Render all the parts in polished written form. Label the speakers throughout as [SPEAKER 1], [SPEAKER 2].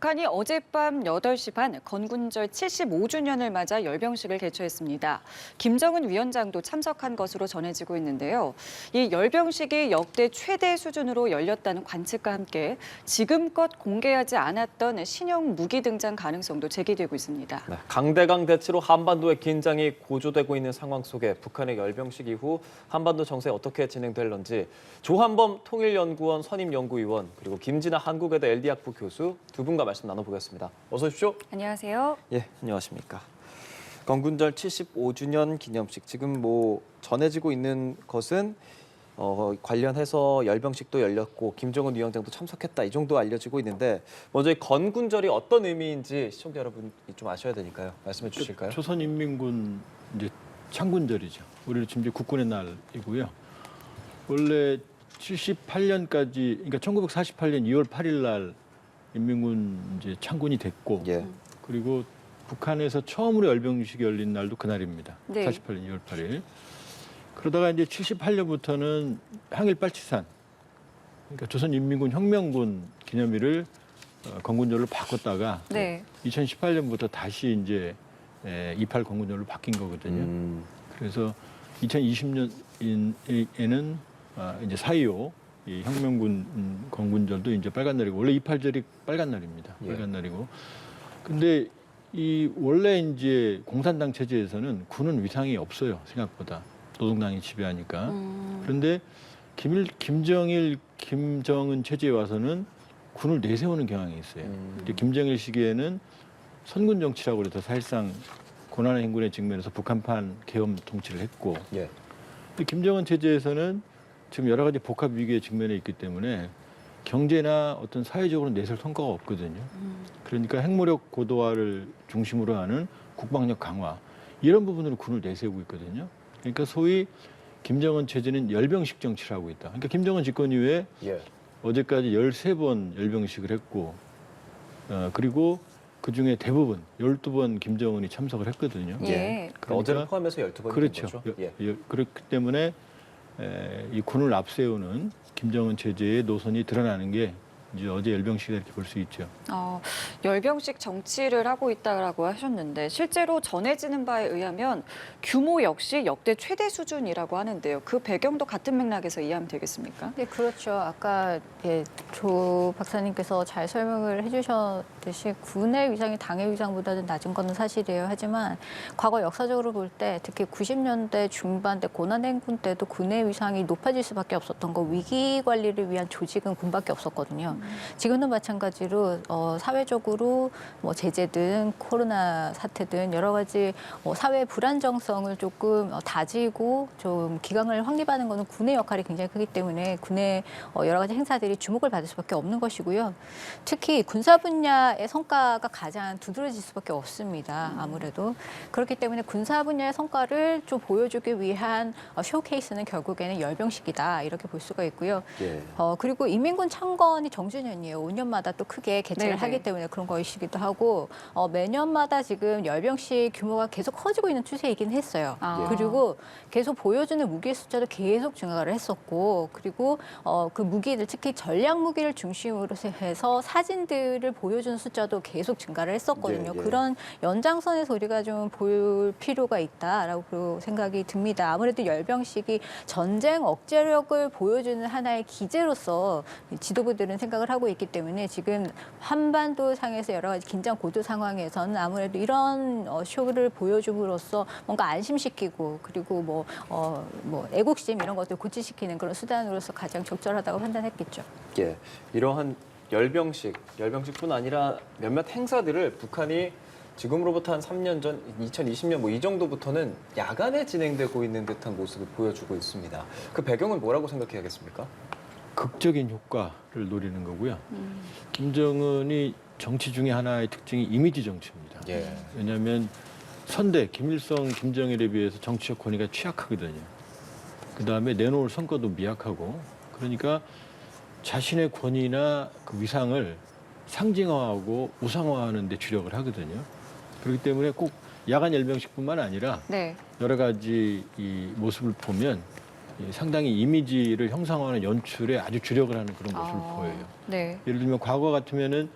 [SPEAKER 1] 북한이 어젯밤 8시 반 건군절 75주년을 맞아 열병식을 개최했습니다. 김정은 위원장도 참석한 것으로 전해지고 있는데요. 이 열병식이 역대 최대 수준으로 열렸다는 관측과 함께 지금껏 공개하지 않았던 신형 무기 등장 가능성도 제기되고 있습니다.
[SPEAKER 2] 네, 강대강 대치로 한반도의 긴장이 고조되고 있는 상황 속에 북한의 열병식 이후 한반도 정세 어떻게 진행될런지 조한범 통일연구원 선임연구위원 그리고 김진아 한국외대 LD학부 교수 두 분과 말씀 나눠보겠습니다. 어서 오십시오.
[SPEAKER 1] 안녕하세요.
[SPEAKER 2] 예, 안녕하십니까. 건군절 75주년 기념식 지금 전해지고 있는 것은 관련해서 열병식도 열렸고 김정은 위원장도 참석했다 이 정도 알려지고 있는데 먼저 이 건군절이 어떤 의미인지 시청자 여러분이 좀 아셔야 되니까요. 말씀해 주실까요?
[SPEAKER 3] 조선인민군 이제 창군절이죠. 우리 지금 이제 국군의 날이고요. 원래 78년까지 그러니까 1948년 2월 8일 날 인민군 이제 창군이 됐고
[SPEAKER 2] 예.
[SPEAKER 3] 그리고 북한에서 처음으로 열병식이 열린 날도 그날입니다.
[SPEAKER 1] 네.
[SPEAKER 3] 48년 2월 8일. 그러다가 이제 78년부터는 항일 빨치산, 그러니까 조선인민군 혁명군 기념일을 건군절로 바꿨다가
[SPEAKER 1] 네.
[SPEAKER 3] 2018년부터 다시 이제 28 건군절로 바뀐 거거든요. 그래서 2020년에는 이제 4.25 이 혁명군 건군절도 이제 빨간 날이고 원래 28절이 빨간 날입니다.
[SPEAKER 2] 예.
[SPEAKER 3] 빨간 날이고. 근데 이 원래 이제 공산당 체제에서는 군은 위상이 없어요. 생각보다 노동당이 지배하니까. 그런데 김정일, 김정은 체제에 와서는 군을 내세우는 경향이 있어요. 이제 김정일 시기에는 선군 정치라고 그래서 사실상 고난의 행군의 직면에서 북한판 계엄 통치를 했고,
[SPEAKER 2] 예.
[SPEAKER 3] 근데 김정은 체제에서는 지금 여러 가지 복합 위기의 직면에 있기 때문에 경제나 어떤 사회적으로 내세울 성과가 없거든요. 그러니까 핵무력 고도화를 중심으로 하는 국방력 강화 이런 부분으로 군을 내세우고 있거든요. 그러니까 소위 김정은 체제는 열병식 정치를 하고 있다. 그러니까 김정은 집권 이후에
[SPEAKER 2] 예.
[SPEAKER 3] 어제까지 13번 열병식을 했고 그리고 그중에 대부분 12번 김정은이 참석을 했거든요.
[SPEAKER 1] 예.
[SPEAKER 2] 그러니까 어제를 포함해서 12번인
[SPEAKER 3] 그렇죠.
[SPEAKER 2] 거죠. 예.
[SPEAKER 3] 그렇기 때문에 이 군을 앞세우는 김정은 체제의 노선이 드러나는 게 이제 어제 열병식이다 이렇게 볼 수 있죠.
[SPEAKER 1] 열병식 정치를 하고 있다라고 하셨는데 실제로 전해지는 바에 의하면 규모 역시 역대 최대 수준이라고 하는데요. 그 배경도 같은 맥락에서 이해하면 되겠습니까?
[SPEAKER 4] 네, 그렇죠. 아까 조 박사님께서 잘 설명을 해주셨듯이 군의 위상이 당의 위상보다는 낮은 건 사실이에요. 하지만 과거 역사적으로 볼 때 특히 90년대 중반 때 고난행군 때도 군의 위상이 높아질 수밖에 없었던 거 위기 관리를 위한 조직은 군밖에 없었거든요. 지금도 마찬가지로 사회적으로 뭐 제재든 코로나 사태든 여러 가지 사회 불안정성을 조금 다지고 좀 기강을 확립하는 것은 군의 역할이 굉장히 크기 때문에 군의 여러 가지 행사들이 주목을 받을 수밖에 없는 것이고요. 특히 군사 분야의 성과가 가장 두드러질 수밖에 없습니다. 아무래도 그렇기 때문에 군사 분야의 성과를 좀 보여주기 위한 쇼케이스는 결국에는 열병식이다 이렇게 볼 수가 있고요.
[SPEAKER 2] 예.
[SPEAKER 4] 그리고 인민군 창건이 정주년이에요. 5년마다 또 크게 개최를
[SPEAKER 1] 네네.
[SPEAKER 4] 하기 때문에 그런 것이기도 하고 매년마다 지금 열병식 규모가 계속 커지고 있는 추세이긴 했어요.
[SPEAKER 1] 아.
[SPEAKER 4] 그리고 계속 보여주는 무기의 숫자도 계속 증가를 했었고 그리고 그 무기들 특히 전략 무기를 중심으로 해서 사진들을 보여주는 숫자도 계속 증가를 했었거든요.
[SPEAKER 2] 예, 예.
[SPEAKER 4] 그런 연장선에서 우리가 좀 볼 필요가 있다라고 생각이 듭니다. 아무래도 열병식이 전쟁 억제력을 보여주는 하나의 기제로서 지도부들은 생각을 하고 있기 때문에 지금 한반도 상에서 여러 가지 긴장 고도 상황에서는 아무래도 이런 쇼를 보여줌으로써 뭔가 안심시키고 그리고 뭐 애국심 이런 것들 고취시키는 그런 수단으로서 가장 적절하다고 판단했겠죠.
[SPEAKER 2] 예. 이러한 열병식뿐 아니라 몇몇 행사들을 북한이 지금으로부터 한 3년 전, 2020년 이 정도부터는 야간에 진행되고 있는 듯한 모습을 보여주고 있습니다. 그 배경은 뭐라고 생각해야겠습니까?
[SPEAKER 3] 극적인 효과를 노리는 거고요. 김정은이 정치 중에 하나의 특징이 이미지 정치입니다.
[SPEAKER 2] 예.
[SPEAKER 3] 왜냐하면 선대, 김일성, 김정일에 비해서 정치적 권위가 취약하거든요. 그다음에 내놓을 성과도 미약하고 그러니까 자신의 권위나 그 위상을 상징화하고 우상화하는 데 주력을 하거든요. 그렇기 때문에 꼭 야간 열병식뿐만 아니라
[SPEAKER 1] 네.
[SPEAKER 3] 여러 가지 이 모습을 보면 상당히 이미지를 형상화하는 연출에 아주 주력을 하는 그런 모습을 보여요.
[SPEAKER 1] 네.
[SPEAKER 3] 예를 들면 과거 같으면은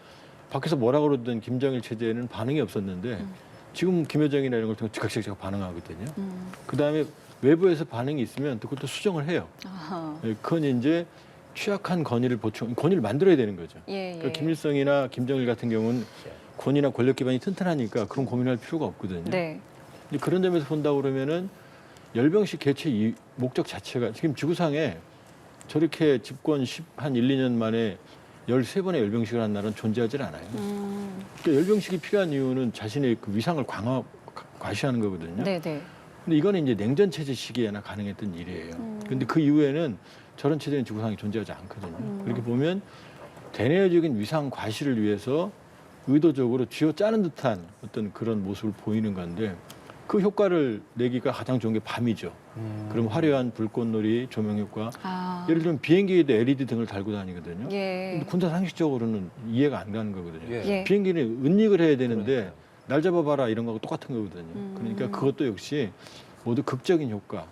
[SPEAKER 3] 밖에서 뭐라 그러든 김정일 체제에는 반응이 없었는데 지금 김여정이나 이런 걸 통해 즉각 반응하거든요. 그다음에 외부에서 반응이 있으면 그것도 수정을 해요.
[SPEAKER 1] 아하.
[SPEAKER 3] 그건 이제 취약한 권위를 권위를 만들어야 되는 거죠.
[SPEAKER 1] 예, 예.
[SPEAKER 3] 그러니까 김일성이나 김정일 같은 경우는 권위나 권력 기반이 튼튼하니까 그런 고민할 필요가 없거든요.
[SPEAKER 1] 네.
[SPEAKER 3] 근데 그런 점에서 본다 그러면은 열병식 개최 목적 자체가 지금 지구상에 저렇게 집권 한 1, 2년 만에 13번의 열병식을 한 나라는 존재하지 않아요. 그러니까 열병식이 필요한 이유는 자신의 그 위상을 과시하는 거거든요.
[SPEAKER 1] 네, 네.
[SPEAKER 3] 근데 이거는 이제 냉전 체제 시기에나 가능했던 일이에요. 근데 그 이후에는 저런 체제는 지구상에 존재하지 않거든요. 그렇게 보면 대내적인 위상 과시를 위해서 의도적으로 쥐어짜는 듯한 어떤 그런 모습을 보이는 건데 그 효과를 내기가 가장 좋은 게 밤이죠. 그럼 화려한 불꽃놀이, 조명 효과.
[SPEAKER 1] 아.
[SPEAKER 3] 예를 들면 비행기에도 LED 등을 달고 다니거든요.
[SPEAKER 1] 예.
[SPEAKER 3] 근데 군사 상식적으로는 이해가 안 가는 거거든요.
[SPEAKER 2] 예.
[SPEAKER 1] 예.
[SPEAKER 3] 비행기는 은닉을 해야 되는데
[SPEAKER 2] 그러니까요.
[SPEAKER 3] 날 잡아봐라 이런 거하고 똑같은 거거든요. 그러니까 그것도 역시 모두 극적인 효과,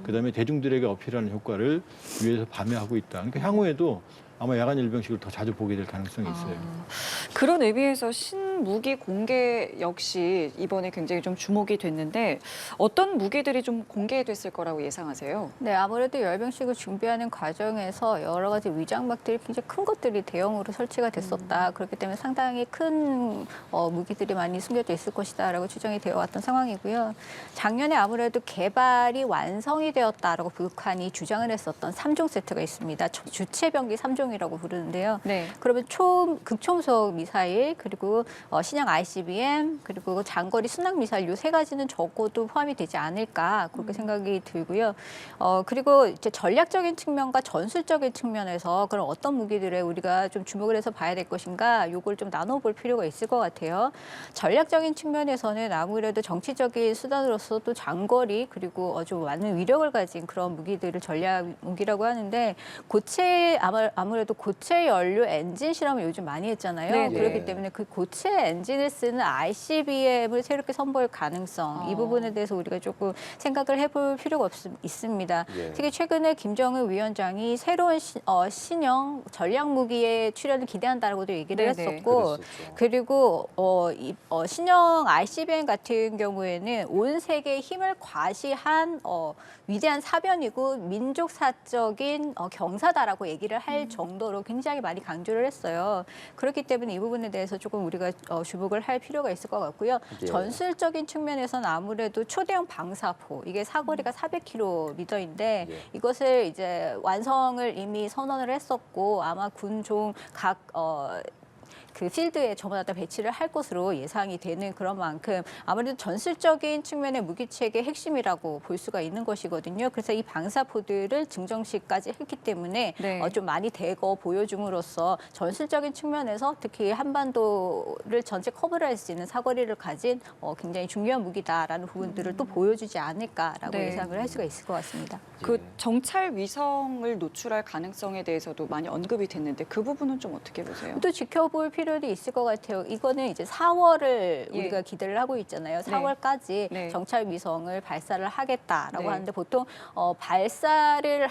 [SPEAKER 3] 그다음에 대중들에게 어필하는 효과를 위해서 밤에 하고 있다. 그러니까 향후에도 아마 야간 열병식을 더 자주 보게 될 가능성이 있어요.
[SPEAKER 1] 그런 의미에서 신무기 공개 역시 이번에 굉장히 좀 주목이 됐는데 어떤 무기들이 좀 공개됐을 거라고 예상하세요?
[SPEAKER 4] 네, 아무래도 열병식을 준비하는 과정에서 여러 가지 위장막들이 굉장히 큰 것들이 대형으로 설치가 됐었다. 그렇기 때문에 상당히 큰 무기들이 많이 숨겨져 있을 것이다라고 추정이 되어 왔던 상황이고요. 작년에 아무래도 개발이 완성이 되었다라고 북한이 주장을 했었던 3종 세트가 있습니다. 주체병기 3종이라고 부르는데요.
[SPEAKER 1] 네.
[SPEAKER 4] 그러면 극초음속 미사일 그리고 신형 ICBM 그리고 장거리 순항 미사일 요 세 가지는 적어도 포함이 되지 않을까 그렇게 생각이 들고요. 그리고 이제 전략적인 측면과 전술적인 측면에서 그런 어떤 무기들에 우리가 좀 주목을 해서 봐야 될 것인가 요걸 좀 나눠볼 필요가 있을 것 같아요. 전략적인 측면에서는 아무래도 정치적인 수단으로서 또 장거리 그리고 좀 많은 위력을 가진 그런 무기들을 전략 무기라고 하는데 아무래도 고체 연료 엔진 실험을 요즘 많이 했잖아요.
[SPEAKER 1] 네, 네.
[SPEAKER 4] 그렇기 때문에 그 고체 엔진을 쓰는 ICBM을 새롭게 선보일 가능성 이 부분에 대해서 우리가 조금 생각을 해볼 필요가 있습니다.
[SPEAKER 2] 예.
[SPEAKER 4] 특히 최근에 김정은 위원장이 새로운 신형 전략 무기의 출현을 기대한다라고도 얘기를
[SPEAKER 1] 네, 네.
[SPEAKER 4] 했었고
[SPEAKER 2] 그랬었죠.
[SPEAKER 4] 그리고 신형 ICBM 같은 경우에는 온 세계의 힘을 과시한 위대한 사변이고 민족사적인 경사다라고 얘기를 할 정도로 굉장히 많이 강조를 했어요. 그렇기 때문에 이 부분에 대해서 조금 우리가 주목을 할 필요가 있을 것 같고요.
[SPEAKER 2] 예.
[SPEAKER 4] 전술적인 측면에서는 아무래도 초대형 방사포, 이게 사거리가 400km인데
[SPEAKER 2] 예.
[SPEAKER 4] 이것을 이제 완성을 이미 선언을 했었고 아마 군종 그 필드에 저마다 배치를 할 것으로 예상이 되는 그런 만큼 아무래도 전술적인 측면의 무기체계의 핵심이라고 볼 수가 있는 것이거든요. 그래서 이 방사포들을 증정식까지 했기 때문에
[SPEAKER 1] 네.
[SPEAKER 4] 좀 많이 대거 보여줌으로써 전술적인 측면에서 특히 한반도를 전체 커버를 할 수 있는 사거리를 가진 굉장히 중요한 무기다라는 부분들을 또 보여주지 않을까라고
[SPEAKER 1] 네.
[SPEAKER 4] 예상을 할 수가 있을 것 같습니다.
[SPEAKER 1] 그
[SPEAKER 2] 예.
[SPEAKER 1] 정찰 위성을 노출할 가능성에 대해서도 많이 언급이 됐는데 그 부분은 좀 어떻게 보세요?
[SPEAKER 4] 또 지켜볼 필요도 있을 것 같아요. 이거는 이제 4월을
[SPEAKER 1] 예.
[SPEAKER 4] 우리가 기대를 하고 있잖아요. 4월까지
[SPEAKER 1] 네.
[SPEAKER 4] 정찰 위성을 발사를 하겠다라고
[SPEAKER 1] 네.
[SPEAKER 4] 하는데 보통 발사를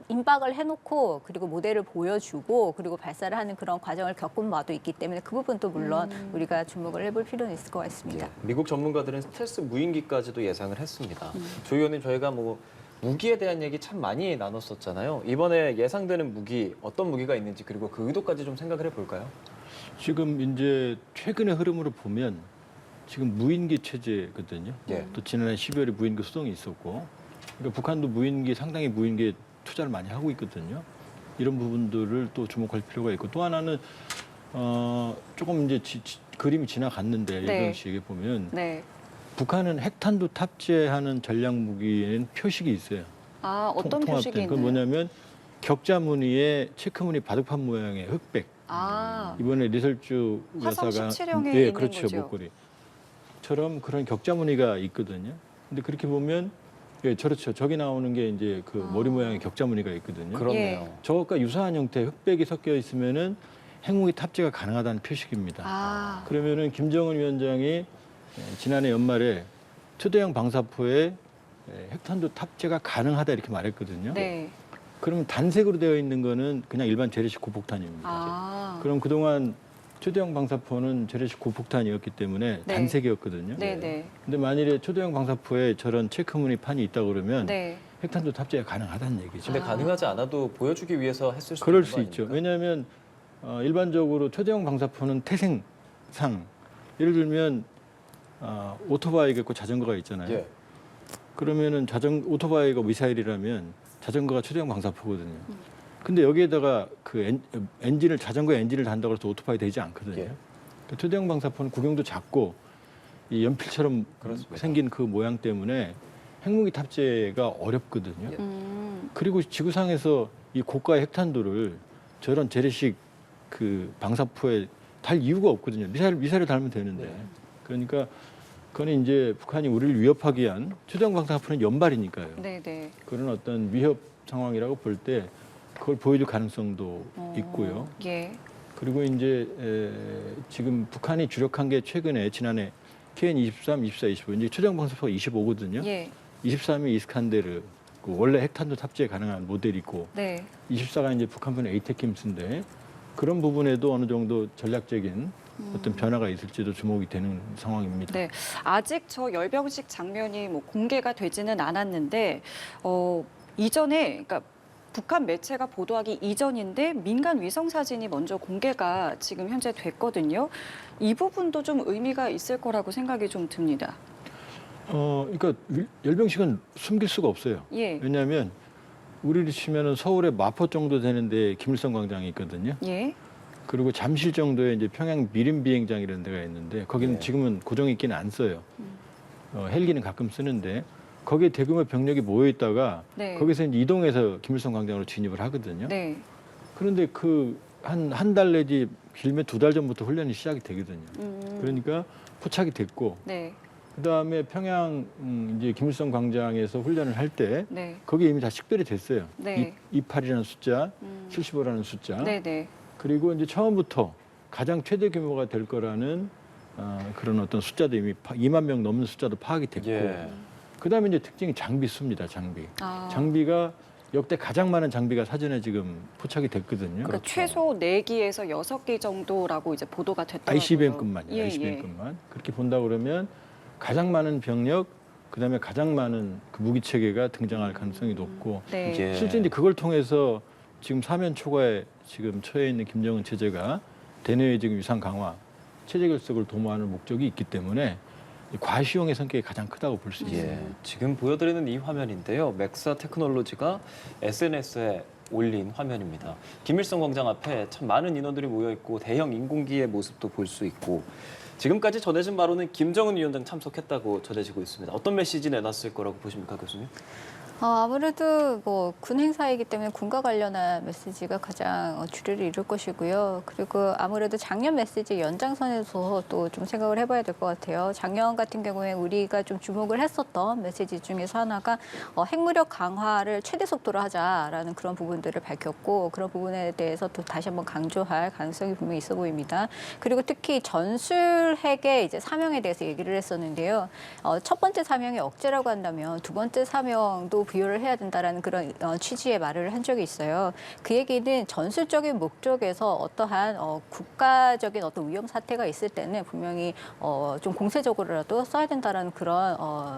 [SPEAKER 4] 임박을 해놓고 그리고 모델을 보여주고 그리고 발사를 하는 그런 과정을 겪은 바도 있기 때문에 그 부분도 물론 우리가 주목을 해볼 필요는 있을 것 같습니다.
[SPEAKER 2] 예. 미국 전문가들은 스텔스 무인기까지도 예상을 했습니다. 조 의원님 저희가 무기에 대한 얘기 참 많이 나눴었잖아요. 이번에 예상되는 무기 어떤 무기가 있는지 그리고 그 의도까지 좀 생각을 해볼까요?
[SPEAKER 3] 지금 이제 최근의 흐름으로 보면 지금 무인기 체제거든요.
[SPEAKER 2] 예.
[SPEAKER 3] 또 지난해 12월에 무인기 수송이 있었고, 그러니까 북한도 상당히 무인기에 투자를 많이 하고 있거든요. 이런 부분들을 또 주목할 필요가 있고 또 하나는 조금 이제 그림이 지나갔는데
[SPEAKER 1] 네.
[SPEAKER 3] 일병식에 보면
[SPEAKER 1] 네.
[SPEAKER 3] 북한은 핵탄두 탑재하는 전략 무기에는 표식이 있어요.
[SPEAKER 1] 아, 어떤 표식이
[SPEAKER 3] 통합된.
[SPEAKER 1] 있나요?
[SPEAKER 3] 그건 뭐냐면 격자 무늬에 체크무늬 바둑판 모양의 흑백.
[SPEAKER 1] 아,
[SPEAKER 3] 이번에 리설주
[SPEAKER 1] 화성
[SPEAKER 3] 여사가
[SPEAKER 1] 17형에
[SPEAKER 3] 예,
[SPEAKER 1] 있는
[SPEAKER 3] 그렇죠,
[SPEAKER 1] 거죠.
[SPEAKER 3] 목걸이처럼 그런 격자 무늬가 있거든요. 근데 그렇게 보면 예, 그렇죠. 저기 나오는 게 이제 그 머리 모양의 격자 무늬가 있거든요.
[SPEAKER 2] 그렇네요.
[SPEAKER 3] 저것과 유사한 형태의 흑백이 섞여 있으면은 핵무기 탑재가 가능하다는 표식입니다.
[SPEAKER 1] 아,
[SPEAKER 3] 그러면은 김정은 위원장이 지난해 연말에 초대형 방사포에 핵탄두 탑재가 가능하다 이렇게 말했거든요.
[SPEAKER 1] 네.
[SPEAKER 3] 그러면 단색으로 되어 있는 거는 그냥 일반 재래식 고폭탄입니다.
[SPEAKER 1] 아,
[SPEAKER 3] 그럼 그동안 초대형 방사포는 재래식 고폭탄이었기 때문에
[SPEAKER 1] 네.
[SPEAKER 3] 단색이었거든요.
[SPEAKER 1] 네네.
[SPEAKER 3] 근데 만일에 초대형 방사포에 저런 체크무늬 판이 있다 그러면
[SPEAKER 1] 네.
[SPEAKER 3] 핵탄두 탑재가 가능하다는 얘기죠.
[SPEAKER 2] 근데 가능하지 않아도 보여주기 위해서 했을 수도
[SPEAKER 3] 그럴
[SPEAKER 2] 있는
[SPEAKER 3] 수
[SPEAKER 2] 거
[SPEAKER 3] 있죠.
[SPEAKER 2] 아닙니까?
[SPEAKER 3] 왜냐하면 일반적으로 초대형 방사포는 태생상 예를 들면 오토바이가 있고 자전거가 있잖아요.
[SPEAKER 2] 예.
[SPEAKER 3] 그러면은 오토바이가 미사일이라면 자전거가 초대형 방사포거든요. 근데 여기에다가 그 엔진을 자전거 엔진을 단다고 해서 오토바이 되지 않거든요.
[SPEAKER 2] 예.
[SPEAKER 3] 그러니까 초대형 방사포는 구경도 작고 이 연필처럼
[SPEAKER 2] 그렇습니다.
[SPEAKER 3] 생긴 그 모양 때문에 핵무기 탑재가 어렵거든요.
[SPEAKER 2] 예.
[SPEAKER 3] 그리고 지구상에서 이 고가의 핵탄두를 저런 재래식 그 방사포에 달 이유가 없거든요. 미사일을 달면 되는데.
[SPEAKER 2] 네.
[SPEAKER 3] 그러니까 그건 이제 북한이 우리를 위협하기 위한 초대형 방사포는 연발이니까요.
[SPEAKER 1] 네네.
[SPEAKER 3] 그런 어떤 위협 상황이라고 볼 때 그걸 보여줄 가능성도
[SPEAKER 1] 어,
[SPEAKER 3] 있고요.
[SPEAKER 1] 예.
[SPEAKER 3] 그리고 이제 지금 북한이 주력한 게 최근에 지난해 KN-23, 24, 25 이제 초대형 방사포가 25거든요.
[SPEAKER 1] 예.
[SPEAKER 3] 23이 이스칸데르 그 원래 핵탄두 탑재 가능한 모델이고
[SPEAKER 1] 네.
[SPEAKER 3] 24가 이제 북한군 에이테킴스인데 그런 부분에도 어느 정도 전략적인 어떤 변화가 있을지도 주목이 되는 상황입니다.
[SPEAKER 1] 네. 아직 저 열병식 장면이 뭐 공개가 되지는 않았는데 이전에 그러니까 북한 매체가 보도하기 이전인데 민간 위성 사진이 먼저 공개가 지금 현재 됐거든요. 이 부분도 좀 의미가 있을 거라고 생각이 좀 듭니다.
[SPEAKER 3] 그러니까 열병식은 숨길 수가 없어요.
[SPEAKER 1] 예.
[SPEAKER 3] 왜냐하면 우리로 치면은 서울의 마포 정도 되는데 김일성 광장이 있거든요.
[SPEAKER 1] 예.
[SPEAKER 3] 그리고 잠실 정도에 이제 평양 미림 비행장이라는 데가 있는데 거기는
[SPEAKER 2] 네.
[SPEAKER 3] 지금은 고정 있기는 안 써요. 헬기는 가끔 쓰는데 거기에 대규모 병력이 모여 있다가
[SPEAKER 1] 네.
[SPEAKER 3] 거기서 이제 이동해서 김일성 광장으로 진입을 하거든요.
[SPEAKER 1] 네.
[SPEAKER 3] 그런데 그 한 달 내지 길면 2달 전부터 훈련이 시작이 되거든요. 그러니까 포착이 됐고
[SPEAKER 1] 네.
[SPEAKER 3] 그다음에 평양 이제 김일성 광장에서 훈련을 할 때
[SPEAKER 1] 네.
[SPEAKER 3] 거기에 이미 다 식별이 됐어요.
[SPEAKER 1] 네.
[SPEAKER 3] 28이라는 숫자,
[SPEAKER 1] 음.
[SPEAKER 3] 75라는 숫자.
[SPEAKER 1] 네. 네.
[SPEAKER 3] 그리고 이제 처음부터 가장 최대 규모가 될 거라는 그런 어떤 숫자도 이미 2만 명 넘는 숫자도 파악이 됐고
[SPEAKER 2] 예.
[SPEAKER 3] 그다음에 이제 특징이 장비 수입니다. 장비.
[SPEAKER 1] 아.
[SPEAKER 3] 장비가 역대 가장 많은 장비가 사전에 지금 포착이 됐거든요.
[SPEAKER 1] 그러니까 최소 4기에서 6기 정도라고 이제 보도가 됐더라고요.
[SPEAKER 3] ICBM급만요.
[SPEAKER 1] 예,
[SPEAKER 3] ICBM급만. 그렇게 본다 그러면 가장 많은 병력, 그다음에 가장 많은 그 무기 체계가 등장할 가능성이 높고
[SPEAKER 1] 네.
[SPEAKER 2] 예.
[SPEAKER 3] 실제 이제 그걸 통해서 지금 사면 초과에 지금 처해 있는 김정은 체제가 대내외 지금 위상 강화, 체제 결석을 도모하는 목적이 있기 때문에 과시용의 성격이 가장 크다고 볼 수 있습니다.
[SPEAKER 2] 예, 지금 보여드리는 이 화면인데요. 맥사 테크놀로지가 SNS에 올린 화면입니다. 김일성 광장 앞에 참 많은 인원들이 모여 있고 대형 인공기의 모습도 볼 수 있고 지금까지 전해진 바로는 김정은 위원장 참석했다고 전해지고 있습니다. 어떤 메시지 내놨을 거라고 보십니까, 교수님?
[SPEAKER 4] 아무래도 뭐 군 행사이기 때문에 군과 관련한 메시지가 가장 주류를 이룰 것이고요. 그리고 아무래도 작년 메시지 연장선에서 또 좀 생각을 해봐야 될 것 같아요. 작년 같은 경우에 우리가 좀 주목을 했었던 메시지 중에서 하나가 핵무력 강화를 최대 속도로 하자라는 그런 부분들을 밝혔고 그런 부분에 대해서 또 다시 한번 강조할 가능성이 분명히 있어 보입니다. 그리고 특히 전술핵의 이제 사명에 대해서 얘기를 했었는데요. 첫 번째 사명이 억제라고 한다면 두 번째 사명도 부여를 해야 된다라는 그런 취지의 말을 한 적이 있어요. 그 얘기는 전술적인 목적에서 어떠한 국가적인 어떤 위험 사태가 있을 때는 분명히 좀 공세적으로라도 써야 된다라는 그런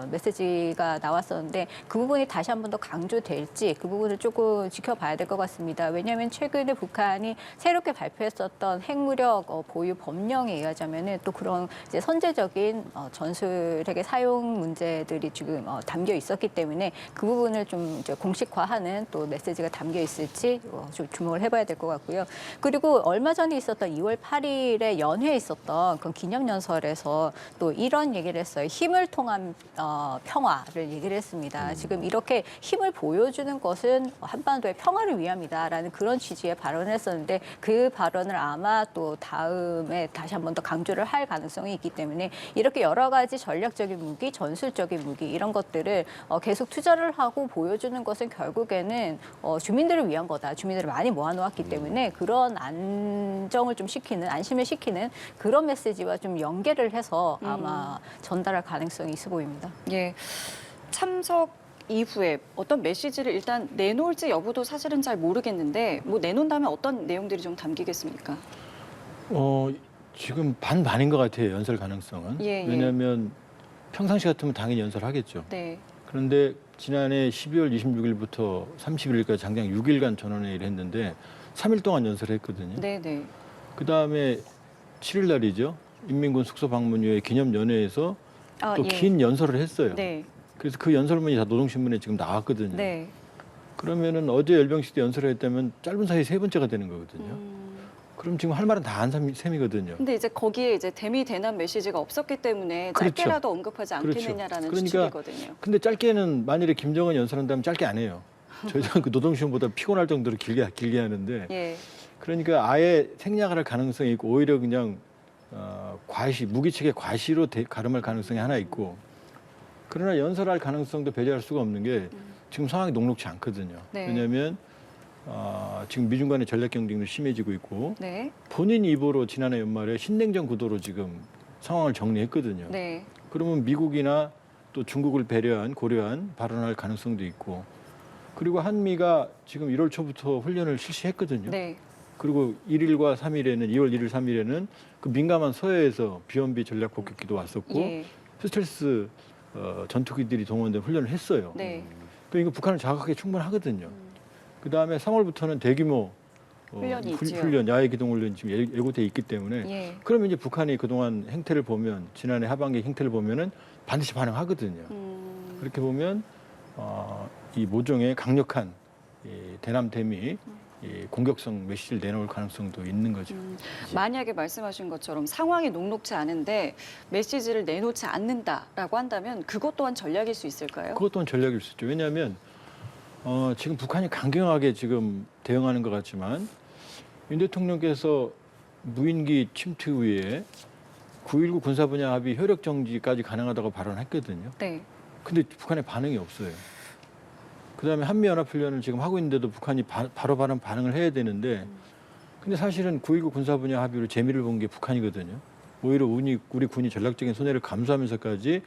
[SPEAKER 4] 메시지가 나왔었는데 그 부분이 다시 한 번 더 강조될지 그 부분을 조금 지켜봐야 될 것 같습니다. 왜냐하면 최근에 북한이 새롭게 발표했었던 핵무력 보유 법령에 의하자면은 또 그런 이제 선제적인 전술핵의 사용 문제들이 지금 담겨 있었기 때문에 그 부분을 좀 이제 공식화하는 또 메시지가 담겨 있을지 좀 주목을 해봐야 될 것 같고요. 그리고 얼마 전에 있었던 2월 8일에 연회에 있었던 그 기념연설에서 또 이런 얘기를 했어요. 힘을 통한 평화를 얘기를 했습니다. 지금 이렇게 힘을 보여주는 것은 한반도의 평화를 위함이다라는 그런 취지의 발언을 했었는데 그 발언을 아마 또 다음에 다시 한 번 더 강조를 할 가능성이 있기 때문에 이렇게 여러 가지 전략적인 무기, 전술적인 무기 이런 것들을 계속 투자를 하고 보여주는 것은 결국에는 주민들을 위한 거다. 주민들을 많이 모아놓았기 때문에 그런 안정을 좀 시키는, 안심을 시키는 그런 메시지와 좀 연계를 해서 아마 전달할 가능성이 있어 보입니다.
[SPEAKER 1] 예. 참석 이후에 어떤 메시지를 일단 내놓을지 여부도 사실은 잘 모르겠는데 뭐 내놓는다면 어떤 내용들이 좀 담기겠습니까?
[SPEAKER 3] 지금 반반인 것 같아요. 연설 가능성은.
[SPEAKER 1] 예, 예.
[SPEAKER 3] 왜냐하면 평상시 같으면 당연히 연설하겠죠.
[SPEAKER 1] 네.
[SPEAKER 3] 그런데 지난해 12월 26일부터 31일까지 장장 6일간 전원회의를 했는데 3일 동안 연설을 했거든요.
[SPEAKER 1] 네, 네.
[SPEAKER 3] 그다음에 7일 날이죠. 인민군 숙소 방문 이후에 기념연회에서
[SPEAKER 1] 아,
[SPEAKER 3] 또
[SPEAKER 1] 예.
[SPEAKER 3] 긴 연설을 했어요.
[SPEAKER 1] 네.
[SPEAKER 3] 그래서 그 연설문이 다 노동신문에 지금 나왔거든요.
[SPEAKER 1] 네.
[SPEAKER 3] 그러면은 어제 열병식 때 연설을 했다면 짧은 사이 세 번째가 되는 거거든요. 그럼 지금 할 말은 다 한 셈이거든요.
[SPEAKER 1] 근데 이제 거기에 이제 대미 대남 메시지가 없었기 때문에
[SPEAKER 3] 그렇죠.
[SPEAKER 1] 짧게라도 언급하지
[SPEAKER 3] 그렇죠.
[SPEAKER 1] 않겠느냐라는
[SPEAKER 3] 그러니까
[SPEAKER 1] 추측이거든요.
[SPEAKER 3] 근데 짧게는 만일에 김정은 연설한다면 짧게 안 해요. 저희도 그 노동신문보다 피곤할 정도로 길게 하는데
[SPEAKER 1] 예.
[SPEAKER 3] 그러니까 아예 생략을 할 가능성이 있고 오히려 그냥 무기책의 과시로 가름할 가능성이 하나 있고 그러나 연설할 가능성도 배제할 수가 없는 게 지금 상황이 녹록지 않거든요.
[SPEAKER 1] 네.
[SPEAKER 3] 왜냐하면 지금 미중 간의 전략 경쟁도 심해지고 있고
[SPEAKER 1] 네.
[SPEAKER 3] 본인 입으로 지난해 연말에 신냉전 구도로 지금 상황을 정리했거든요.
[SPEAKER 1] 네.
[SPEAKER 3] 그러면 미국이나 또 중국을 고려한 발언할 가능성도 있고 그리고 한미가 지금 1월 초부터 훈련을 실시했거든요.
[SPEAKER 1] 네.
[SPEAKER 3] 그리고 1일과 3일에는 2월 1일, 3일에는 그 민감한 서해에서 비원비 전략 폭격기도 왔었고
[SPEAKER 1] 예.
[SPEAKER 3] 스텔스 전투기들이 동원된 훈련을 했어요.
[SPEAKER 1] 네.
[SPEAKER 3] 그러니까 북한을 자극하기 충분하거든요. 그 다음에 3월부터는 대규모
[SPEAKER 1] 훈련이 있지요.
[SPEAKER 3] 훈련, 야외 기동 훈련 지금 예고돼 있기 때문에
[SPEAKER 1] 예.
[SPEAKER 3] 그러면 이제 북한이 그동안 행태를 보면 지난해 하반기 행태를 보면은 반드시 반응하거든요. 그렇게 보면 이 모종의 강력한 이 대남 대미 이 공격성 메시지를 내놓을 가능성도 있는 거죠.
[SPEAKER 1] 만약에 말씀하신 것처럼 상황이 녹록지 않은데 메시지를 내놓지 않는다라고 한다면 그것 또한 전략일 수 있을까요?
[SPEAKER 3] 그것 또한 전략일 수 있죠. 왜냐하면 지금 북한이 강경하게 지금 대응하는 것 같지만 윤 대통령께서 무인기 침투 후에 9.19 군사 분야 합의 효력 정지까지 가능하다고 발언했거든요.
[SPEAKER 1] 네.
[SPEAKER 3] 근데 북한의 반응이 없어요. 그다음에 한미연합훈련을 지금 하고 있는데도 북한이 바로 반응을 해야 되는데 근데 사실은 9.19 군사 분야 합의로 재미를 본 게 북한이거든요. 오히려 우리 군이 전략적인 손해를 감수하면서까지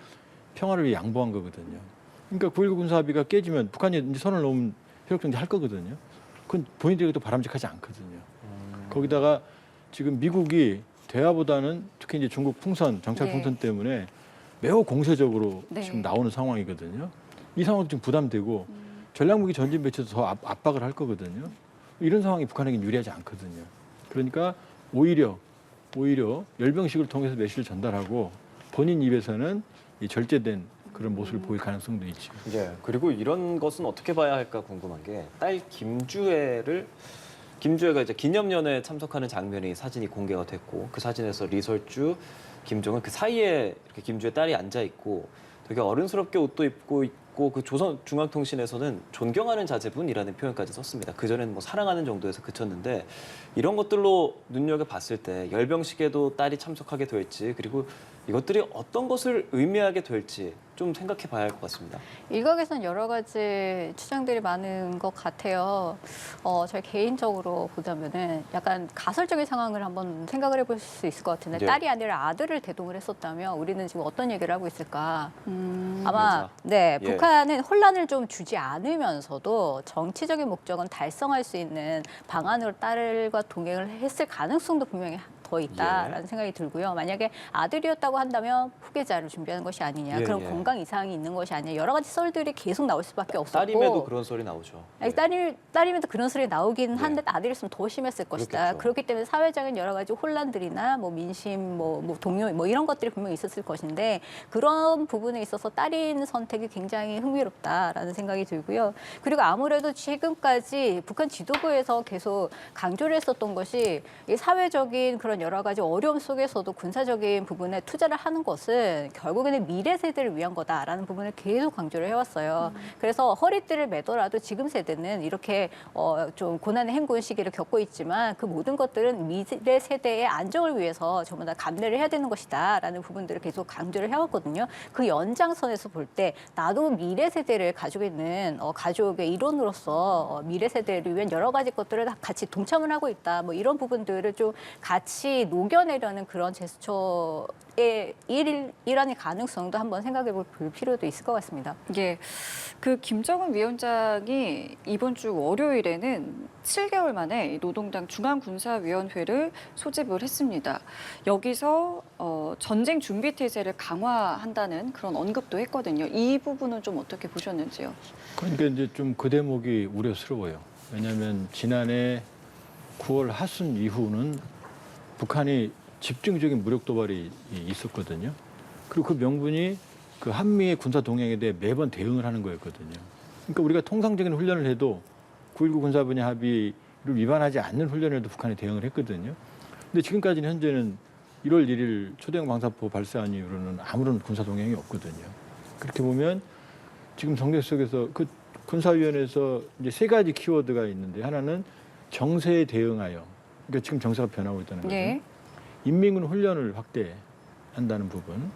[SPEAKER 3] 평화를 위해 양보한 거거든요. 그러니까 9.19 군사 합의가 깨지면 북한이 이제 선을 놓으면 효력정지 할 거거든요. 그건 본인들에게도 바람직하지 않거든요. 거기다가 지금 미국이 대화보다는 특히 이제 중국 정찰
[SPEAKER 1] 네.
[SPEAKER 3] 풍선 때문에 매우 공세적으로
[SPEAKER 1] 네.
[SPEAKER 3] 지금 나오는 상황이거든요. 이 상황도 지금 부담되고 전략무기 전진 배치도 더 압박을 할 거거든요. 이런 상황이 북한에게는 유리하지 않거든요. 그러니까 오히려 열병식을 통해서 메시지를 전달하고 본인 입에서는 이 절제된 그런 모습을 보일 가능성도 있죠.
[SPEAKER 2] 예. 그리고 이런 것은 어떻게 봐야 할까 궁금한 게 딸 김주애가 이제 기념연회에 참석하는 장면이 사진이 공개가 됐고 그 사진에서 리설주, 김정은 그 사이에 이렇게 김주애 딸이 앉아 있고 되게 어른스럽게 옷도 입고 있고 그 조선중앙통신에서는 존경하는 자제분이라는 표현까지 썼습니다. 그전에는 뭐 사랑하는 정도에서 그쳤는데 이런 것들로 눈여겨봤을 때 열병식에도 딸이 참석하게 될지 그리고 이것들이 어떤 것을 의미하게 될지 좀 생각해 봐야 할 것 같습니다.
[SPEAKER 4] 일각에서는 여러 가지 추정들이 많은 것 같아요. 저희 개인적으로 보자면은 약간 가설적인 상황을 한번 생각을 해볼 수 있을 것 같은데
[SPEAKER 2] 예.
[SPEAKER 4] 딸이 아니라 아들을 대동을 했었다면 우리는 지금 어떤 얘기를 하고 있을까? 아마
[SPEAKER 2] 맞아.
[SPEAKER 4] 네
[SPEAKER 2] 예.
[SPEAKER 4] 북한은 혼란을 좀 주지 않으면서도 정치적인 목적은 달성할 수 있는 방안으로 딸과 동행을 했을 가능성도 분명히 더 있다라는 생각이 들고요. 만약에 아들이었다고 한다면 후계자를 준비하는 것이 아니냐,
[SPEAKER 2] 예,
[SPEAKER 4] 그런
[SPEAKER 2] 예.
[SPEAKER 4] 건강 이상이 있는 것이 아니냐, 여러 가지 썰들이 계속 나올 수밖에 없었고.
[SPEAKER 2] 딸임에도 그런 소리 나오죠.
[SPEAKER 4] 아니,
[SPEAKER 2] 예.
[SPEAKER 4] 딸이면도 그런 소리 나오긴
[SPEAKER 2] 네.
[SPEAKER 4] 한데 아들이었으면 더 심했을 것이다.
[SPEAKER 2] 그렇겠죠.
[SPEAKER 4] 그렇기 때문에 사회적인 여러 가지 혼란들이나 뭐 민심, 뭐 동요, 뭐 이런 것들이 분명히 있었을 것인데 그런 부분에 있어서 딸인 선택이 굉장히 흥미롭다라는 생각이 들고요. 그리고 아무래도 지금까지 북한 지도부에서 계속 강조를 했었던 것이 이 사회적인 그런 여러 가지 어려움 속에서도 군사적인 부분에 투자를 하는 것은 결국에는 미래 세대를 위한 거다라는 부분을 계속 강조를 해왔어요. 그래서 허리띠를 매더라도 지금 세대는 이렇게 좀 고난의 행군 시기를 겪고 있지만 그 모든 것들은 미래 세대의 안정을 위해서 전부 다 감내를 해야 되는 것이다라는 부분들을 계속 강조를 해왔거든요. 그 연장선에서 볼 때 나도 미래 세대를 가지고 있는 가족의 일원으로서 미래 세대를 위한 여러 가지 것들을 다 같이 동참을 하고 있다. 뭐 이런 부분들을 좀 같이 녹여내려는 그런 제스처 일환의 가능성도 한번 생각해 볼 필요도 있을 것 같습니다.
[SPEAKER 1] 예, 그 김정은 위원장이 이번 주 월요일에는 7개월 만에 이 노동당 중앙군사위원회를 소집을 했습니다. 여기서 전쟁 준비 태세를 강화한다는 그런 언급도 했거든요. 이 부분은 좀 어떻게 보셨는지요?
[SPEAKER 3] 그러니까 이제 좀 그 대목이 우려스러워요. 왜냐하면 지난해 9월 하순 이후는 북한이 집중적인 무력 도발이 있었거든요. 그리고 그 명분이 그 한미의 군사 동향에 대해 매번 대응을 하는 거였거든요. 그러니까 우리가 통상적인 훈련을 해도 9.19 군사분야 합의를 위반하지 않는 훈련을 해도 북한이 대응을 했거든요. 근데 지금까지는 현재는 1월 1일 초대형 방사포 발사한 이후로는 아무런 군사 동향이 없거든요. 그렇게 보면 지금 정책 속에서 그 군사위원회에서 이제 세 가지 키워드가 있는데 하나는 정세에 대응하여, 그러니까 지금 정세가 변하고 있다는 거죠.
[SPEAKER 1] 예.
[SPEAKER 3] 인민군 훈련을 확대한다는 부분,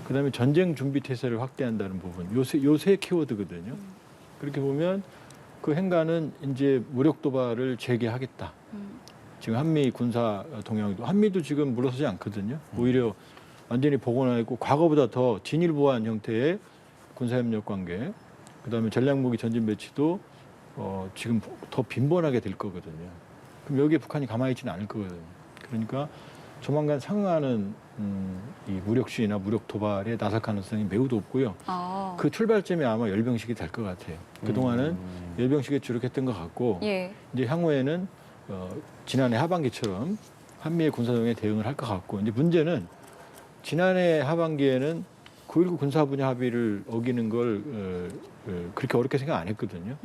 [SPEAKER 3] 그다음에 전쟁 준비 태세를 확대한다는 부분, 요세 키워드거든요. 그렇게 보면 그 행간은 이제 무력 도발을 재개하겠다. 지금 한미 군사 동향도 한미도 지금 물러서지 않거든요. 오히려 완전히 복원하고 과거보다 더 진일보한 형태의 군사협력 관계, 그다음에 전략무기 전진 배치도 지금 더 빈번하게 될 거거든요. 그럼 여기에 북한이 가만히 있지는 않을 거거든요. 그러니까 조만간 상응하는 이 무력 시위나 무력 도발에 나설 가능성이 매우 높고요.
[SPEAKER 1] 아,
[SPEAKER 3] 그 출발점이 아마 열병식이 될 것 같아요. 그동안은 열병식에 주력했던 것 같고
[SPEAKER 1] 예.
[SPEAKER 3] 이제 향후에는 지난해 하반기처럼 한미의 군사동에 대응을 할 것 같고, 이제 문제는 지난해 하반기에는 9.19 군사분야 합의를 어기는 걸 그렇게 어렵게 생각 안 했거든요.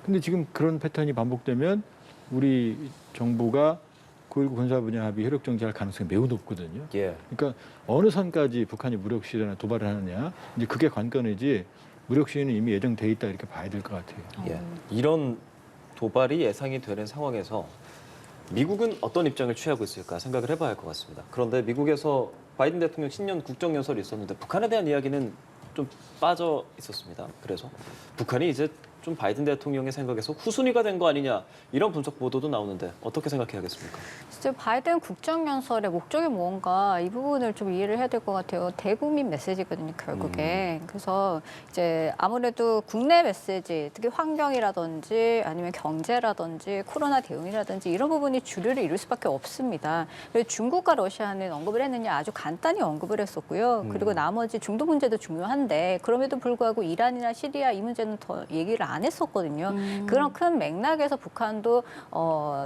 [SPEAKER 3] 근데 지금 그런 패턴이 반복되면 우리 정부가 9.19 군사분야 합의 효력 정지할 가능성이 매우 높거든요.
[SPEAKER 2] 예.
[SPEAKER 3] 그러니까 어느 선까지 북한이 무력 시위나 도발을 하느냐, 이제 그게 관건이지 무력 시위는 이미 예정돼 있다 이렇게 봐야 될 것 같아요.
[SPEAKER 2] 예. 이런 도발이 예상이 되는 상황에서 미국은 어떤 입장을 취하고 있을까 생각을 해봐야 할 것 같습니다. 그런데 미국에서 바이든 대통령 신년 국정연설이 있었는데 북한에 대한 이야기는 좀 빠져 있었습니다. 그래서 북한이 이제 좀 바이든 대통령의 생각에서 후순위가 된 거 아니냐 이런 분석 보도도 나오는데 어떻게 생각해야겠습니까?
[SPEAKER 4] 진짜 바이든 국정연설의 목적이 뭔가 이 부분을 좀 이해를 해야 될 것 같아요. 대국민 메시지거든요, 결국에. 그래서 이제 아무래도 국내 메시지, 특히 환경이라든지 아니면 경제라든지 코로나 대응이라든지 이런 부분이 주류를 이룰 수밖에 없습니다. 그래서 중국과 러시아는 언급을 했느냐 아주 간단히 언급을 했었고요. 그리고 나머지 중도 문제도 중요한데 그럼에도 불구하고 이란이나 시리아 이 문제는 더 얘기를 안 했었거든요. 그런 큰 맥락에서 북한도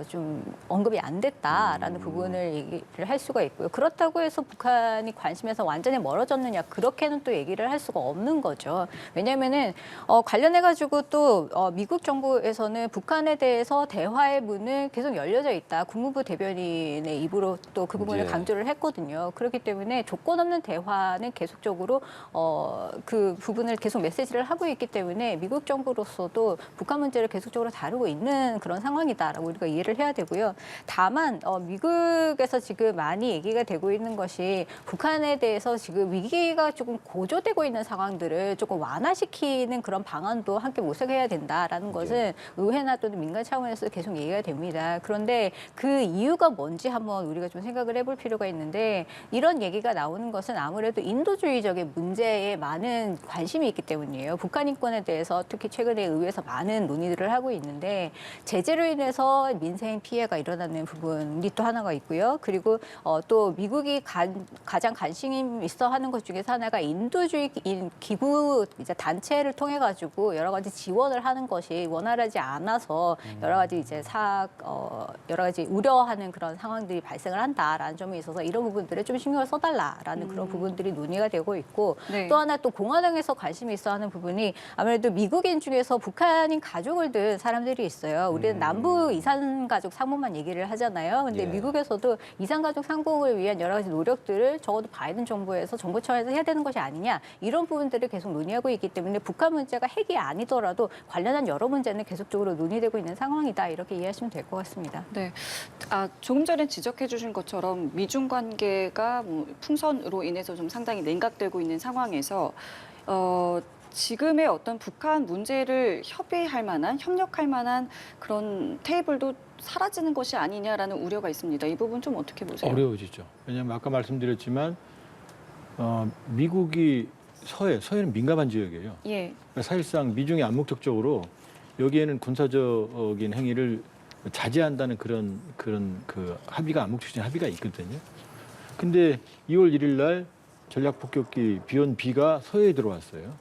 [SPEAKER 4] 좀 언급이 안 됐다라는 부분을 얘기를 할 수가 있고요. 그렇다고 해서 북한이 관심에서 완전히 멀어졌느냐 그렇게는 또 얘기를 할 수가 없는 거죠. 왜냐하면은 관련해가지고 또 미국 정부에서는 북한에 대해서 대화의 문을 계속 열려져 있다. 국무부 대변인의 입으로 또 그 부분을
[SPEAKER 2] 예.
[SPEAKER 4] 강조를 했거든요. 그렇기 때문에 조건 없는 대화는 계속적으로 그 부분을 계속 메시지를 하고 있기 때문에 미국 정부로서도 북한 문제를 계속적으로 다루고 있는 그런 상황이다라고 우리가 이해를 해야 되고요. 다만 미국에서 지금 많이 얘기가 되고 있는 것이 북한에 대해서 지금 위기가 조금 고조되고 있는 상황들을 조금 완화시키는 그런 방안도 함께 모색해야 된다라는 것은 의회나 또는 민간 차원에서 계속 얘기가 됩니다. 그런데 그 이유가 뭔지 한번 우리가 좀 생각을 해볼 필요가 있는데 이런 얘기가 나오는 것은 아무래도 인도주의적인 문제에 많은 관심이 있기 때문이에요. 북한 인권에 대해서 특히 최근에 의회에서 많은 논의들을 하고 있는데 제재로 인해서 민생 피해가 일어나는 부분이 또 하나가 있고요. 그리고 또 미국이 가장 관심 있어 하는 것 중에서 하나가 인도주의 기부 이제 단체를 통해 가지고 여러 가지 지원을 하는 것이 원활하지 않아서 여러 가지 이제 여러 가지 우려하는 그런 상황들이 발생을 한다라는 점에 있어서 이런 부분들에 좀 신경을 써달라라는 그런 부분들이 논의가 되고 있고
[SPEAKER 1] 네.
[SPEAKER 4] 또 하나 또 공화당에서 관심이 있어 하는 부분이 아무래도 미국인 중에서 북한인 가족을 둔 사람들이 있어요. 우리는 남부 이산 가족 상봉만 얘기를 하잖아요. 근데
[SPEAKER 2] 예.
[SPEAKER 4] 미국에서도 이산 가족 상봉을 위한 여러 가지 노력들을 적어도 바이든 정부에서 정부 차원에서 해야 되는 것이 아니냐 이런 부분들을 계속 논의하고 있기 때문에 북한 문제가 핵이 아니더라도 관련한 여러 문제는 계속적으로 논의되고 있는 상황이다 이렇게 이해하시면 될 것 같습니다.
[SPEAKER 1] 네. 조금 전에 지적해 주신 것처럼 미중 관계가 풍선으로 인해서 좀 상당히 냉각되고 있는 상황에서 지금의 어떤 북한 문제를 협의할 만한, 협력할 만한 그런 테이블도 사라지는 것이 아니냐라는 우려가 있습니다. 이 부분 좀 어떻게 보세요?
[SPEAKER 3] 어려워지죠. 왜냐하면 아까 말씀드렸지만 미국이 서해는 민감한 지역이에요.
[SPEAKER 1] 예.
[SPEAKER 3] 그러니까 사실상 미중이 암묵적적으로 여기에는 군사적인 행위를 자제한다는 그런 그 합의가 암묵적인 합의가 있거든요. 근데 2월 1일 날 전략 폭격기 B-1B가 서해에 들어왔어요.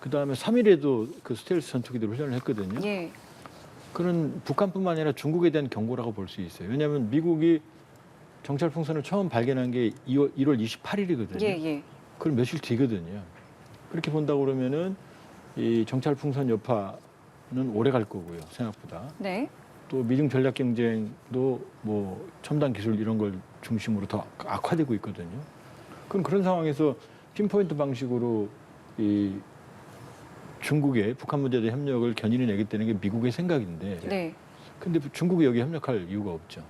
[SPEAKER 3] 그 다음에 3일에도 그 스텔스 전투기들 훈련을 했거든요.
[SPEAKER 1] 예.
[SPEAKER 3] 그런 북한뿐만 아니라 중국에 대한 경고라고 볼 수 있어요. 왜냐하면 미국이 정찰 풍선을 처음 발견한 게 1월 28일이거든요.
[SPEAKER 1] 예, 예.
[SPEAKER 3] 그럼 며칠 뒤거든요. 그렇게 본다고 그러면은 이 정찰 풍선 여파는 오래 갈 거고요. 생각보다.
[SPEAKER 1] 네.
[SPEAKER 3] 또 미중 전략 경쟁도 뭐 첨단 기술 이런 걸 중심으로 더 악화되고 있거든요. 그럼 그런 상황에서 핀포인트 방식으로 이 중국의 북한 문제에 대한 협력을 견인해 내겠다는 게 미국의 생각인데
[SPEAKER 1] 네.
[SPEAKER 3] 근데 중국이 여기 협력할 이유가 없죠.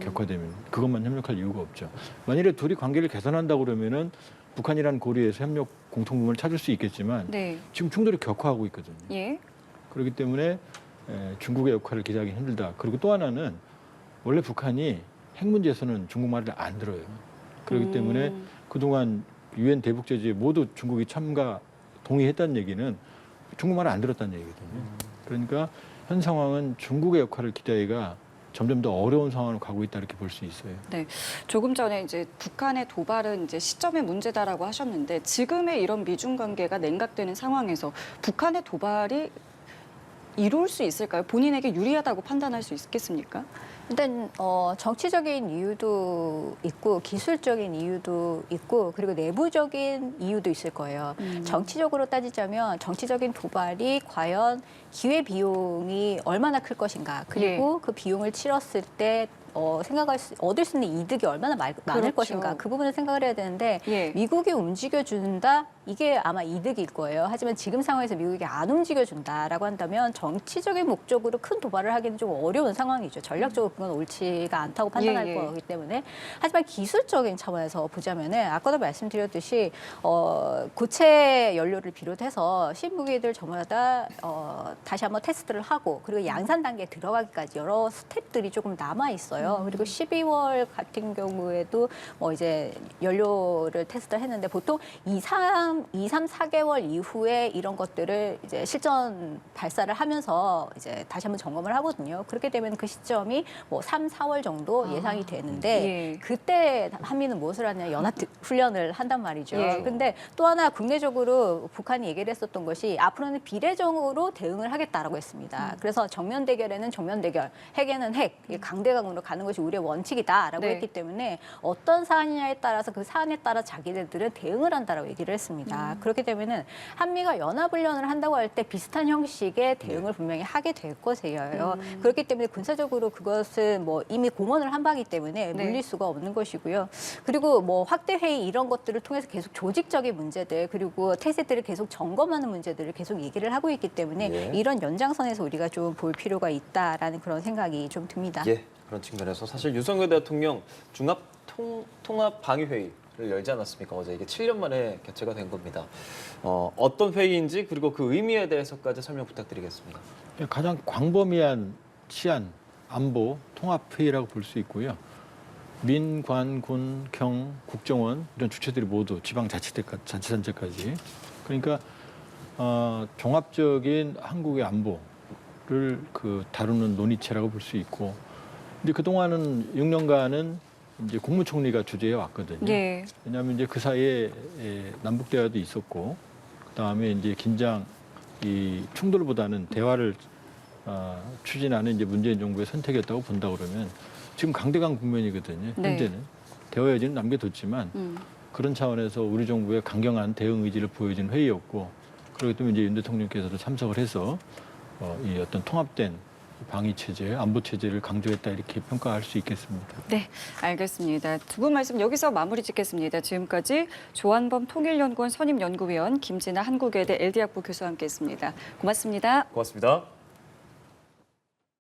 [SPEAKER 3] 격화되면 그것만 협력할 이유가 없죠. 만일에 둘이 관계를 개선한다고 그러면은 북한이란 고리에서 협력 공통분을 찾을 수 있겠지만
[SPEAKER 1] 네.
[SPEAKER 3] 지금 충돌이 격화하고 있거든요.
[SPEAKER 1] 예.
[SPEAKER 3] 그렇기 때문에 중국의 역할을 기대하기 힘들다. 그리고 또 하나는 원래 북한이 핵 문제에서는 중국말을 안 들어요. 그렇기 때문에 그동안 유엔 대북 제재에 모두 중국이 동의했다는 얘기는 중국말을 안 들었다는 얘기거든요. 그러니까 현 상황은 중국의 역할을 기대하기가 점점 더 어려운 상황으로 가고 있다 이렇게 볼 수 있어요.
[SPEAKER 1] 네, 조금 전에 이제 북한의 도발은 이제 시점의 문제다라고 하셨는데 지금의 이런 미중 관계가 냉각되는 상황에서 북한의 도발이 이룰 수 있을까요? 본인에게 유리하다고 판단할 수 있겠습니까?
[SPEAKER 4] 일단 정치적인 이유도 있고 기술적인 이유도 있고 그리고 내부적인 이유도 있을 거예요. 정치적으로 따지자면 정치적인 도발이 과연 기회 비용이 얼마나 클 것인가 그리고 그 비용을 치렀을 때 얻을 수 있는 이득이 얼마나 많을
[SPEAKER 1] 그렇죠.
[SPEAKER 4] 것인가 그 부분을 생각을 해야 되는데
[SPEAKER 1] 예.
[SPEAKER 4] 미국이 움직여준다 이게 아마 이득일 거예요. 하지만 지금 상황에서 미국이 안 움직여준다라고 한다면 정치적인 목적으로 큰 도발을 하기는 좀 어려운 상황이죠. 전략적으로 그건 옳지가 않다고 판단할
[SPEAKER 1] 예, 예.
[SPEAKER 4] 거기 때문에 하지만 기술적인 차원에서 보자면은 아까도 말씀드렸듯이 고체 연료를 비롯해서 신무기들 저마다 다시 한번 테스트를 하고 그리고 양산 단계에 들어가기까지 여러 스텝들이 조금 남아 있어요. 그리고 12월 같은 경우에도 이제 연료를 테스트를 했는데 보통 2, 3, 4개월 이후에 이런 것들을 이제 실전 발사를 하면서 이제 다시 한번 점검을 하거든요. 그렇게 되면 그 시점이 3, 4월 정도 예상이 되는데
[SPEAKER 1] 예.
[SPEAKER 4] 그때 한미는 무엇을 하냐 연합 훈련을 한단 말이죠.
[SPEAKER 1] 예.
[SPEAKER 4] 근데 또 하나 국내적으로 북한이 얘기를 했었던 것이 앞으로는 비례정으로 대응을 하겠다라고 했습니다. 그래서 정면 대결에는 정면 대결, 핵에는 핵, 강대강으로 가는 것이 우리의 원칙이다라고
[SPEAKER 1] 네.
[SPEAKER 4] 했기 때문에 어떤 사안이냐에 따라서 그 사안에 따라 자기들은 대응을 한다라고 얘기를 했습니다. 그렇기 때문에는 한미가 연합훈련을 한다고 할 때 비슷한 형식의 대응을 분명히 하게 될 것이에요. 그렇기 때문에 군사적으로 그것은 이미 공언을 한 바기 때문에
[SPEAKER 1] 네.
[SPEAKER 4] 물릴 수가 없는 것이고요. 그리고 확대 회의 이런 것들을 통해서 계속 조직적인 문제들 그리고 태세들을 계속 점검하는 문제들을 계속 얘기를 하고 있기 때문에
[SPEAKER 2] 예.
[SPEAKER 4] 이런 연장선에서 우리가 좀 볼 필요가 있다라는 그런 생각이 좀 듭니다.
[SPEAKER 2] 예, 그런 측면에서 사실 윤석열 대통령 통합 방위회의를 열지 않았습니까? 어제 이게 7년 만에 개최가 된 겁니다. 어떤 회의인지 그리고 그 의미에 대해서까지 설명 부탁드리겠습니다.
[SPEAKER 3] 가장 광범위한 치안, 안보, 통합회의라고 볼 수 있고요. 민, 관, 군, 경, 국정원 이런 주체들이 모두 지방자치단체까지 그러니까 종합적인 한국의 안보를 다루는 논의체라고 볼 수 있고 근데 그동안은 6년간은 이제 국무총리가 주재해 왔거든요.
[SPEAKER 1] 예.
[SPEAKER 3] 왜냐하면 이제 그 사이에 남북 대화도 있었고 그다음에 이제 이 충돌보다는 대화를 추진하는 이제 문재인 정부의 선택이었다고 본다 그러면 지금 강대강 국면이거든요.
[SPEAKER 1] 네.
[SPEAKER 3] 현재는 대화 여지는 남겨뒀지만 그런 차원에서 우리 정부의 강경한 대응 의지를 보여준 회의였고 그렇기 때문에 이제 윤 대통령께서도 참석을 해서 이 어떤 통합된 방위 체제, 안보 체제를 강조했다 이렇게 평가할 수 있겠습니다.
[SPEAKER 1] 네, 알겠습니다. 두 분 말씀 여기서 마무리 짓겠습니다. 지금까지 조한범 통일연구원 선임연구위원 김진아 한국외대 LD학부 교수와 함께했습니다. 고맙습니다.
[SPEAKER 2] 고맙습니다.